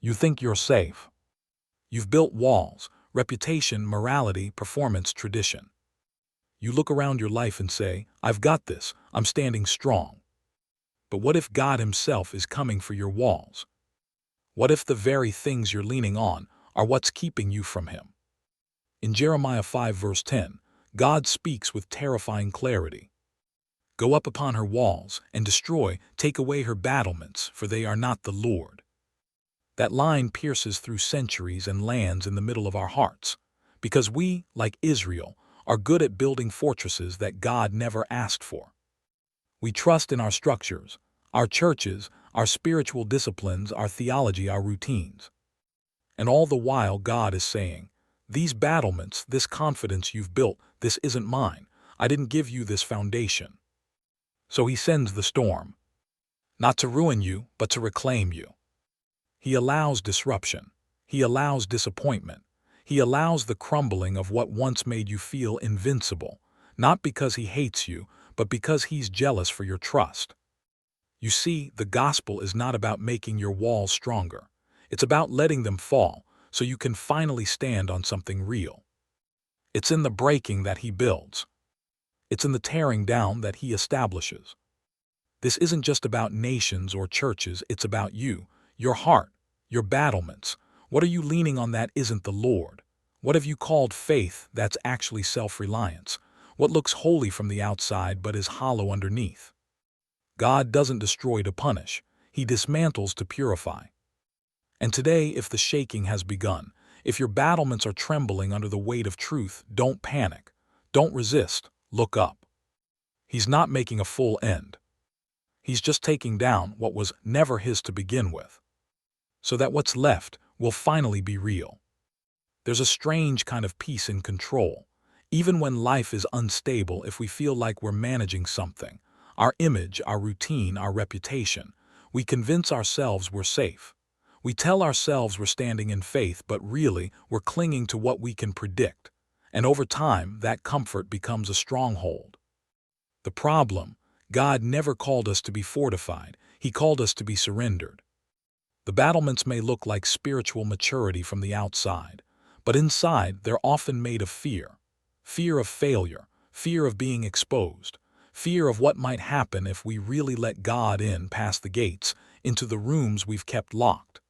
You think you're safe. You've built walls, reputation, morality, performance, tradition. You look around your life and say, I've got this, I'm standing strong. But what if God Himself is coming for your walls? What if the very things you're leaning on are what's keeping you from Him? In Jeremiah 5 verse 10, God speaks with terrifying clarity. Go up upon her walls and destroy, take away her battlements, for they are not the Lord. That line pierces through centuries and lands in the middle of our hearts, because we, like Israel, are good at building fortresses that God never asked for. We trust in our structures, our churches, our spiritual disciplines, our theology, our routines. And all the while God is saying, these battlements, this confidence you've built, this isn't mine. I didn't give you this foundation. So He sends the storm, not to ruin you, but to reclaim you. He allows disruption. He allows disappointment. He allows the crumbling of what once made you feel invincible, not because He hates you, but because He's jealous for your trust. You see, the gospel is not about making your walls stronger. It's about letting them fall so you can finally stand on something real. It's in the breaking that He builds. It's in the tearing down that He establishes. This isn't just about nations or churches, it's about you, your heart, your battlements. What are you leaning on that isn't the Lord? What have you called faith that's actually self-reliance? What looks holy from the outside but is hollow underneath? God doesn't destroy to punish. He dismantles to purify. And today, if the shaking has begun, if your battlements are trembling under the weight of truth, don't panic. Don't resist. Look up. He's not making a full end. He's just taking down what was never His to begin with, so that what's left will finally be real. There's a strange kind of peace in control. Even when life is unstable, if we feel like we're managing something, our image, our routine, our reputation, we convince ourselves we're safe. We tell ourselves we're standing in faith, but really we're clinging to what we can predict. And over time, that comfort becomes a stronghold. The problem, God never called us to be fortified. He called us to be surrendered. The battlements may look like spiritual maturity from the outside, but inside they're often made of fear. Fear of failure, fear of being exposed, fear of what might happen if we really let God in past the gates, into the rooms we've kept locked.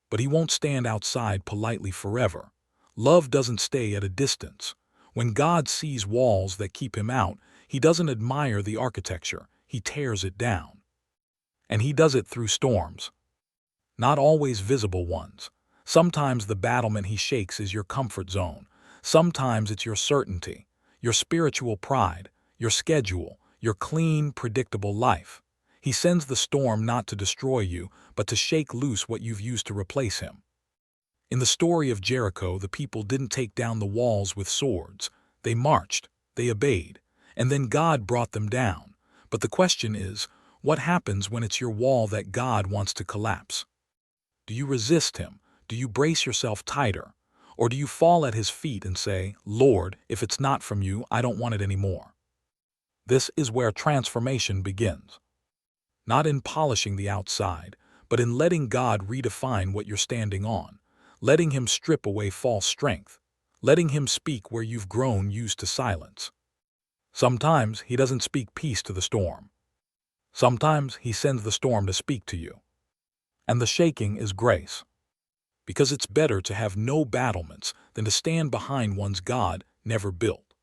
But He won't stand outside politely forever. Love doesn't stay at a distance. When God sees walls that keep Him out, He doesn't admire the architecture, He tears it down. And He does it through storms. Not always visible ones. Sometimes the battlement He shakes is your comfort zone. Sometimes it's your certainty, your spiritual pride, your schedule, your clean, predictable life. He sends the storm not to destroy you, but to shake loose what you've used to replace Him. In the story of Jericho, the people didn't take down the walls with swords. They marched, they obeyed, and then God brought them down. But the question is, what happens when it's your wall that God wants to collapse? Do you resist Him? Do you brace yourself tighter? Or do you fall at His feet and say, Lord, if it's not from You, I don't want it anymore? This is where transformation begins. Not in polishing the outside, but in letting God redefine what you're standing on, letting Him strip away false strength, letting Him speak where you've grown used to silence. Sometimes He doesn't speak peace to the storm. Sometimes He sends the storm to speak to you. And the shaking is grace. Because it's better to have no battlements than to stand behind one's God never built.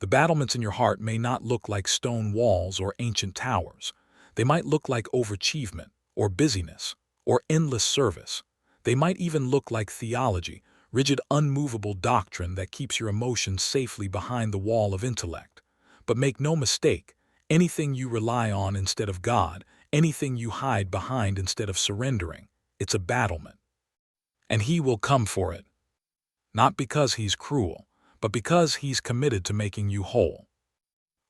The battlements in your heart may not look like stone walls or ancient towers. They might look like overachievement, or busyness, or endless service. They might even look like theology, rigid, unmovable doctrine that keeps your emotions safely behind the wall of intellect. But make no mistake, anything you rely on instead of God, anything you hide behind instead of surrendering, it's a battlement. And He will come for it. Not because He's cruel, but because He's committed to making you whole.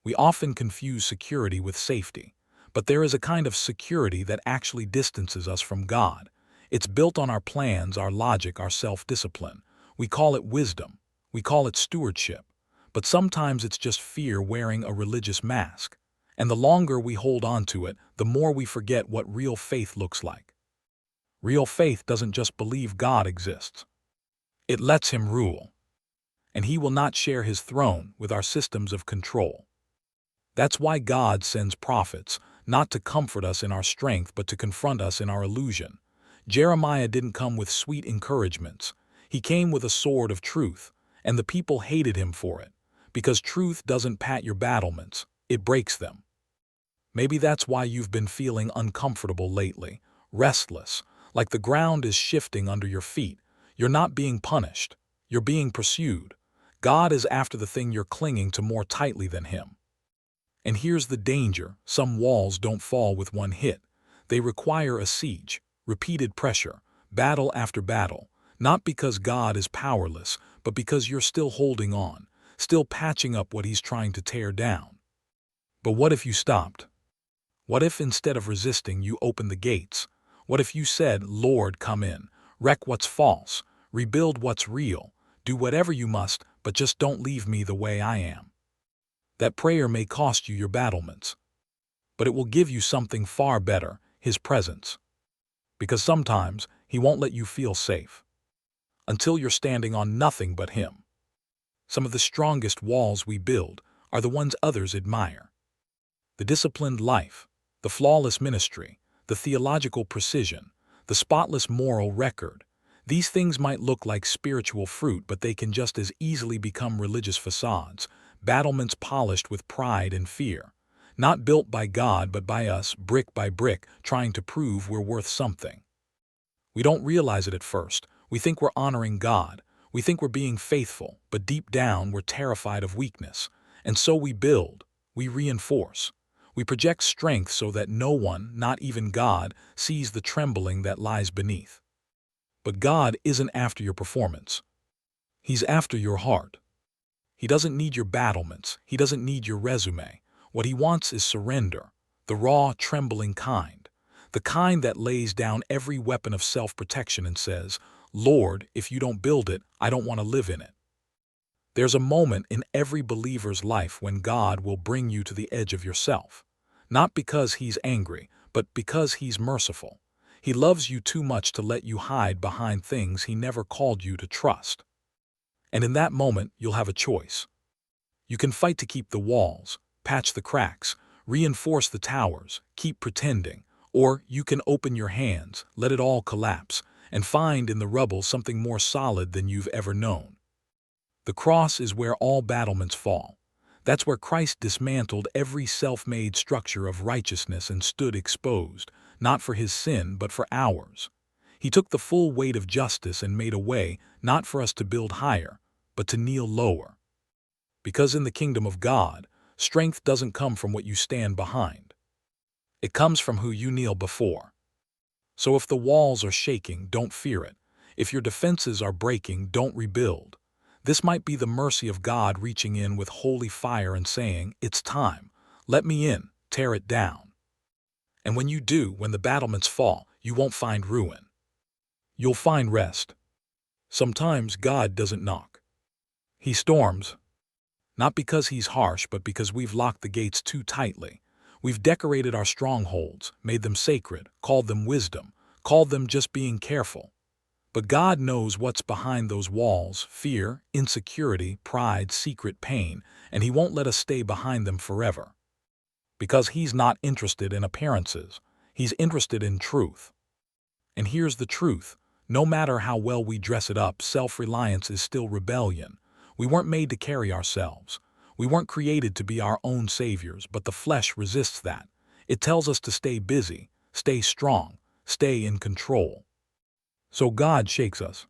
We often confuse security with safety, but there is a kind of security that actually distances us from God. It's built on our plans, our logic, our self-discipline. We call it wisdom. We call it stewardship. But sometimes it's just fear wearing a religious mask. And the longer we hold on to it, the more we forget what real faith looks like. Real faith doesn't just believe God exists. It lets him rule. And he will not share his throne with our systems of control. That's why God sends prophets, not to comfort us in our strength but to confront us in our illusion. Jeremiah didn't come with sweet encouragements. He came with a sword of truth, and the people hated him for it, because truth doesn't pat your battlements, it breaks them. Maybe that's why you've been feeling uncomfortable lately, restless, like the ground is shifting under your feet. You're not being punished, you're being pursued. God is after the thing you're clinging to more tightly than him. And here's the danger: some walls don't fall with one hit. They require a siege, repeated pressure, battle after battle, not because God is powerless, but because you're still holding on, still patching up what he's trying to tear down. But what if you stopped? What if instead of resisting you opened the gates? What if you said, "Lord, come in, wreck what's false, rebuild what's real, do whatever you must, but just don't leave me the way I am"? That prayer may cost you your battlements, but it will give you something far better: his presence. Because sometimes he won't let you feel safe until you're standing on nothing but him. Some of the strongest walls we build are the ones others admire. The disciplined life, the flawless ministry, the theological precision, the spotless moral record. These things might look like spiritual fruit, but they can just as easily become religious facades, battlements polished with pride and fear, not built by God but by us, brick by brick, trying to prove we're worth something. We don't realize it at first. We think we're honoring God. We think we're being faithful, but deep down we're terrified of weakness. And so we build, we reinforce, we project strength so that no one, not even God, sees the trembling that lies beneath. But God isn't after your performance. He's after your heart. He doesn't need your battlements. He doesn't need your resume. What he wants is surrender, the raw, trembling kind, the kind that lays down every weapon of self-protection and says, "Lord, if you don't build it, I don't want to live in it." There's a moment in every believer's life when God will bring you to the edge of yourself, not because he's angry, but because he's merciful. He loves you too much to let you hide behind things he never called you to trust. And in that moment, you'll have a choice. You can fight to keep the walls, patch the cracks, reinforce the towers, keep pretending, or you can open your hands, let it all collapse, and find in the rubble something more solid than you've ever known. The cross is where all battlements fall. That's where Christ dismantled every self-made structure of righteousness and stood exposed, not for his sin but for ours. He took the full weight of justice and made a way, not for us to build higher, but to kneel lower. Because in the kingdom of God, strength doesn't come from what you stand behind. It comes from who you kneel before. So if the walls are shaking, don't fear it. If your defenses are breaking, don't rebuild. This might be the mercy of God reaching in with holy fire and saying, "It's time. Let me in, tear it down." And when you do, when the battlements fall, you won't find ruin. You'll find rest. Sometimes God doesn't knock. He storms. Not because he's harsh, but because we've locked the gates too tightly. We've decorated our strongholds, made them sacred, called them wisdom, called them just being careful. But God knows what's behind those walls: fear, insecurity, pride, secret pain, and he won't let us stay behind them forever. Because he's not interested in appearances. He's interested in truth. And here's the truth. No matter how well we dress it up, self-reliance is still rebellion. We weren't made to carry ourselves. We weren't created to be our own saviors, but the flesh resists that. It tells us to stay busy, stay strong, stay in control. So God shakes us.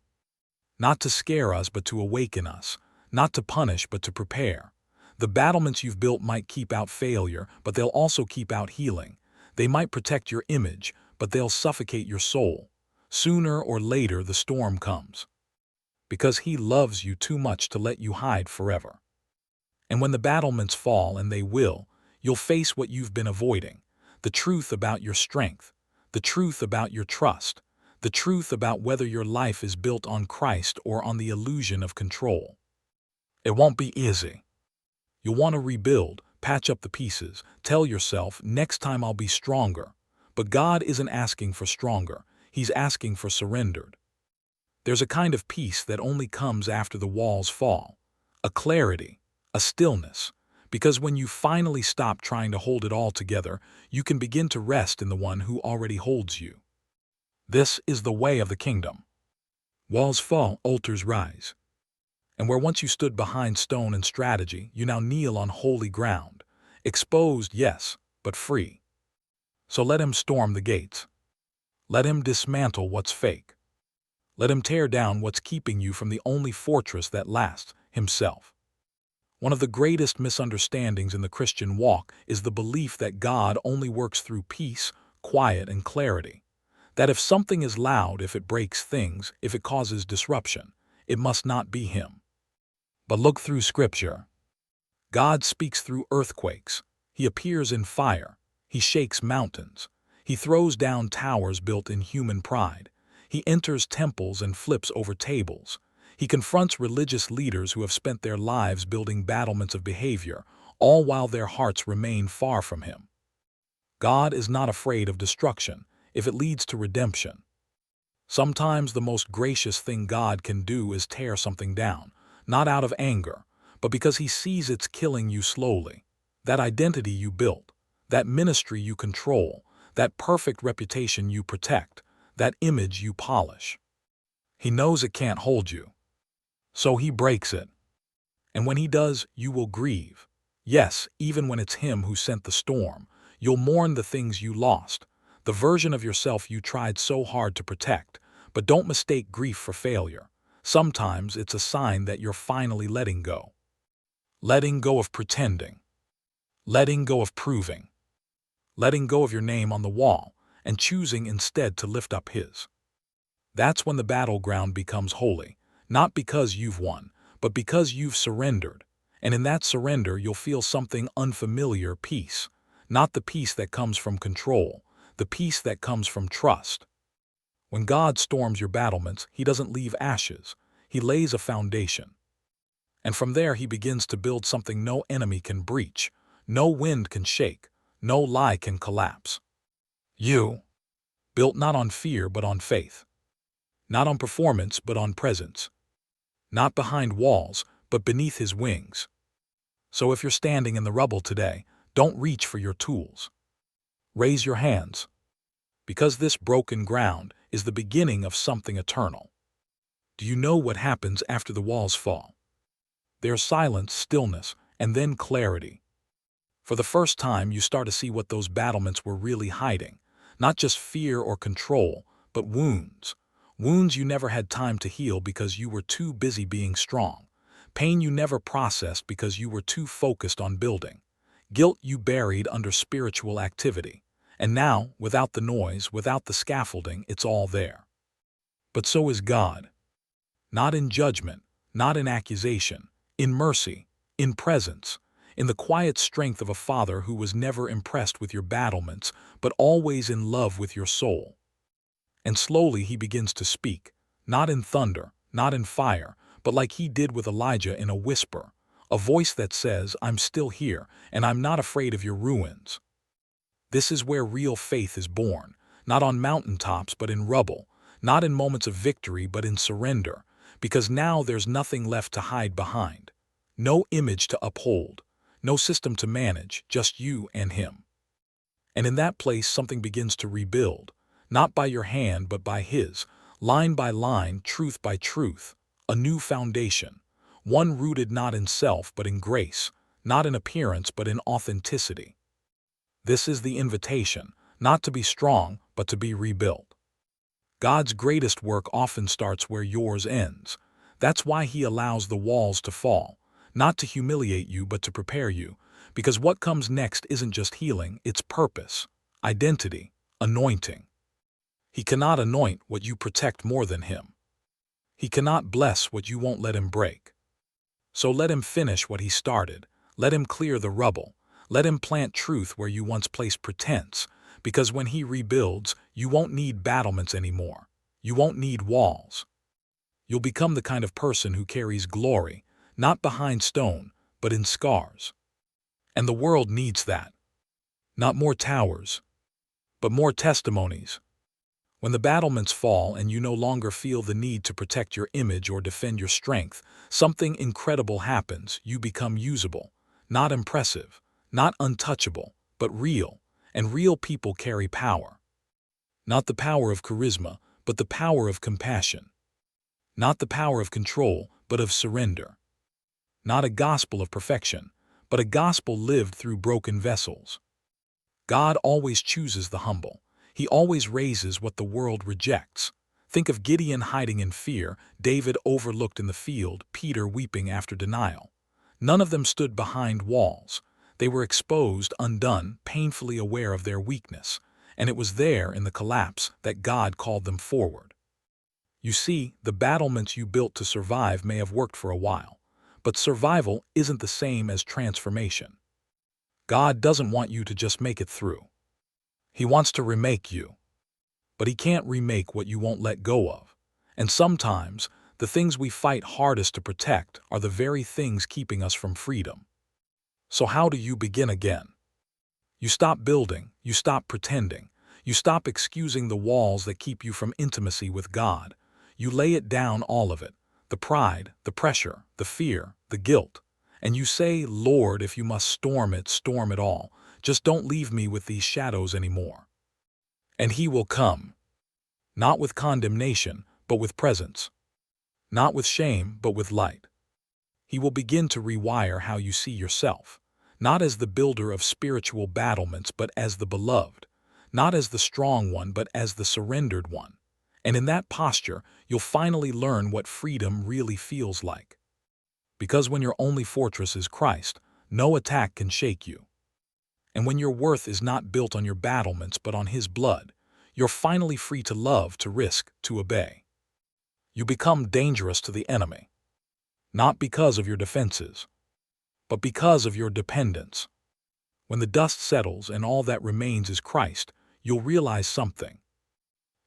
Not to scare us, but to awaken us. Not to punish, but to prepare. The battlements you've built might keep out failure, but they'll also keep out healing. They might protect your image, but they'll suffocate your soul. Sooner or later, the storm comes. Because he loves you too much to let you hide forever. And when the battlements fall, and they will, you'll face what you've been avoiding: the truth about your strength, the truth about your trust, the truth about whether your life is built on Christ or on the illusion of control. It won't be easy. You'll want to rebuild, patch up the pieces, tell yourself, "Next time I'll be stronger." But God isn't asking for stronger. He's asking for surrendered. There's a kind of peace that only comes after the walls fall. A clarity, a stillness. Because when you finally stop trying to hold it all together, you can begin to rest in the one who already holds you. This is the way of the kingdom. Walls fall, altars rise. And where once you stood behind stone and strategy, you now kneel on holy ground. Exposed, yes, but free. So let him storm the gates. Let him dismantle what's fake. Let him tear down what's keeping you from the only fortress that lasts, himself. One of the greatest misunderstandings in the Christian walk is the belief that God only works through peace, quiet, and clarity. That if something is loud, if it breaks things, if it causes disruption, it must not be him. But look through Scripture. God speaks through earthquakes. He appears in fire. He shakes mountains. He throws down towers built in human pride. He enters temples and flips over tables. He confronts religious leaders who have spent their lives building battlements of behavior, all while their hearts remain far from him. God is not afraid of destruction if it leads to redemption. Sometimes the most gracious thing God can do is tear something down, not out of anger, but because he sees it's killing you slowly. That identity you built, that ministry you control, that perfect reputation you protect, that image you polish. He knows it can't hold you. So he breaks it. And when he does, you will grieve. Yes, even when it's him who sent the storm, you'll mourn the things you lost, the version of yourself you tried so hard to protect. But don't mistake grief for failure. Sometimes it's a sign that you're finally letting go. Letting go of pretending. Letting go of proving. Letting go of your name on the wall and choosing instead to lift up his. That's when the battleground becomes holy, not because you've won, but because you've surrendered. And in that surrender, you'll feel something unfamiliar: peace. Not the peace that comes from control, the peace that comes from trust. When God storms your battlements, he doesn't leave ashes. He lays a foundation. And from there, he begins to build something no enemy can breach, no wind can shake, no lie can collapse. You, built not on fear but on faith. Not on performance but on presence. Not behind walls but beneath his wings. So if you're standing in the rubble today, don't reach for your tools. Raise your hands. Because this broken ground is the beginning of something eternal. Do you know what happens after the walls fall? There's silence, stillness, and then clarity. For the first time, you start to see what those battlements were really hiding. Not just fear or control, but wounds. Wounds you never had time to heal because you were too busy being strong. Pain you never processed because you were too focused on building. Guilt you buried under spiritual activity. And now, without the noise, without the scaffolding, it's all there. But so is God. Not in judgment, not in accusation, in mercy, in presence, in the quiet strength of a father who was never impressed with your battlements, but always in love with your soul. And slowly he begins to speak, not in thunder, not in fire, but like he did with Elijah, in a whisper, a voice that says, "I'm still here, and I'm not afraid of your ruins." This is where real faith is born, not on mountaintops but in rubble, not in moments of victory but in surrender, because now there's nothing left to hide behind, no image to uphold, no system to manage, just you and him. And in that place something begins to rebuild, not by your hand but by his, line by line, truth by truth, a new foundation, one rooted not in self but in grace, not in appearance but in authenticity. This is the invitation, not to be strong but to be rebuilt. God's greatest work often starts where yours ends. That's why he allows the walls to fall, not to humiliate you but to prepare you, because what comes next isn't just healing, it's purpose, identity, anointing. He cannot anoint what you protect more than him. He cannot bless what you won't let him break. So let him finish what he started. Let him clear the rubble. Let him plant truth where you once placed pretense, because when he rebuilds, you won't need battlements anymore. You won't need walls. You'll become the kind of person who carries glory, not behind stone, but in scars. And the world needs that. Not more towers, but more testimonies. When the battlements fall and you no longer feel the need to protect your image or defend your strength, something incredible happens. You become usable, not impressive, not untouchable, but real, and real people carry power. Not the power of charisma, but the power of compassion. Not the power of control, but of surrender. Not a gospel of perfection, but a gospel lived through broken vessels. God always chooses the humble. He always raises what the world rejects. Think of Gideon hiding in fear, David overlooked in the field, Peter weeping after denial. None of them stood behind walls. They were exposed, undone, painfully aware of their weakness, and it was there in the collapse that God called them forward. You see, the battlements you built to survive may have worked for a while, but survival isn't the same as transformation. God doesn't want you to just make it through. He wants to remake you. But He can't remake what you won't let go of. And sometimes, the things we fight hardest to protect are the very things keeping us from freedom. So how do you begin again? You stop building, you stop pretending, you stop excusing the walls that keep you from intimacy with God. You lay it down, all of it, the pride, the pressure, the fear, the guilt, and you say, Lord, if you must storm it all. Just don't leave me with these shadows anymore. And He will come. Not with condemnation, but with presence. Not with shame, but with light. He will begin to rewire how you see yourself, not as the builder of spiritual battlements, but as the beloved, not as the strong one, but as the surrendered one. And in that posture, you'll finally learn what freedom really feels like. Because when your only fortress is Christ, no attack can shake you. And when your worth is not built on your battlements but on His blood, you're finally free to love, to risk, to obey. You become dangerous to the enemy, not because of your defenses, but because of your dependence. When the dust settles and all that remains is Christ, you'll realize something.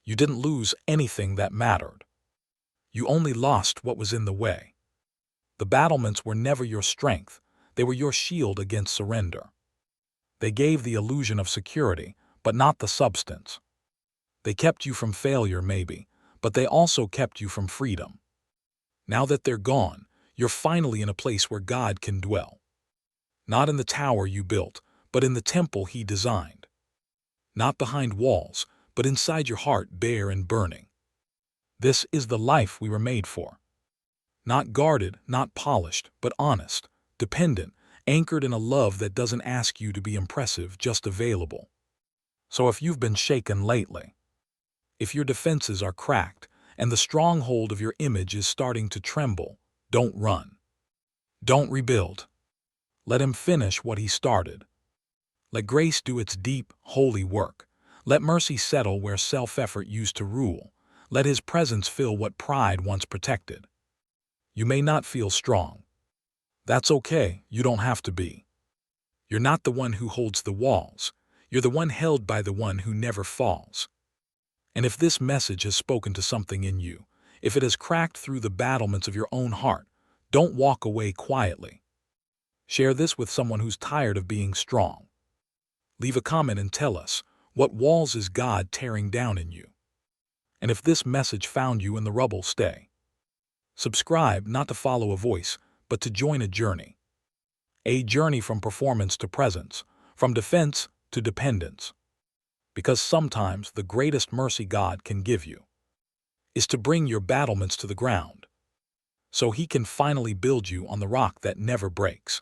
You didn't lose anything that mattered. You only lost what was in the way. The battlements were never your strength. They were your shield against surrender. They gave the illusion of security, but not the substance. They kept you from failure, maybe, but they also kept you from freedom. Now that they're gone, you're finally in a place where God can dwell. Not in the tower you built, but in the temple He designed. Not behind walls, but inside your heart, bare and burning. This is the life we were made for. Not guarded, not polished, but honest, dependent, anchored in a love that doesn't ask you to be impressive, just available. So if you've been shaken lately, if your defenses are cracked and the stronghold of your image is starting to tremble, don't run. Don't rebuild. Let Him finish what He started. Let grace do its deep, holy work. Let mercy settle where self-effort used to rule. Let His presence fill what pride once protected. You may not feel strong. That's okay, you don't have to be. You're not the one who holds the walls. You're the one held by the one who never falls. And if this message has spoken to something in you, if it has cracked through the battlements of your own heart, don't walk away quietly. Share this with someone who's tired of being strong. Leave a comment and tell us, what walls is God tearing down in you? And if this message found you in the rubble, stay. Subscribe not to follow a voice, but to join a journey. A journey from performance to presence, from defense to dependence. Because sometimes the greatest mercy God can give you is to bring your battlements to the ground, so He can finally build you on the rock that never breaks.